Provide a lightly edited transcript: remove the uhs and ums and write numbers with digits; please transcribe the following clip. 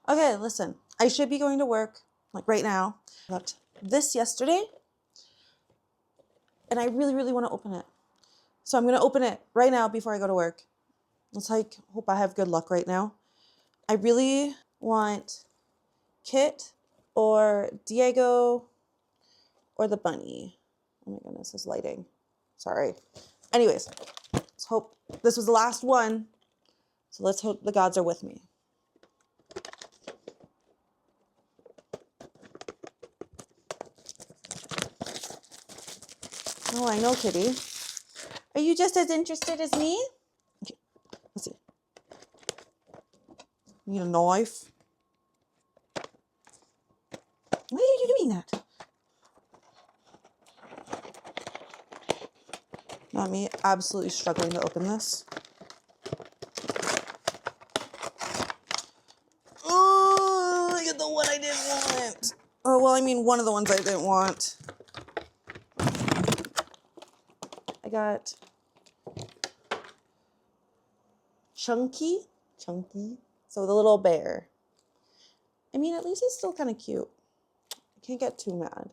Okay, listen. I should be going to work, like right now. I got this yesterday, and I really, really want to open it. So I'm going to open it right now before I go to work. Let's hope I have good luck right now. I really want Kit or Diego or the bunny. Oh my goodness, this lighting. Sorry. Anyways, let's hope this was the last one. So let's hope the gods are with me. Oh, I know, Kitty. Are you just as interested as me? Okay, let's see. Need a knife. Why are you doing that? Not me, absolutely struggling to open this. Oh, look at the one I didn't want. Oh, well, I mean, one of the ones I didn't want. I got Chunky. So the little bear. I mean, at least he's still kind of cute. I can't get too mad.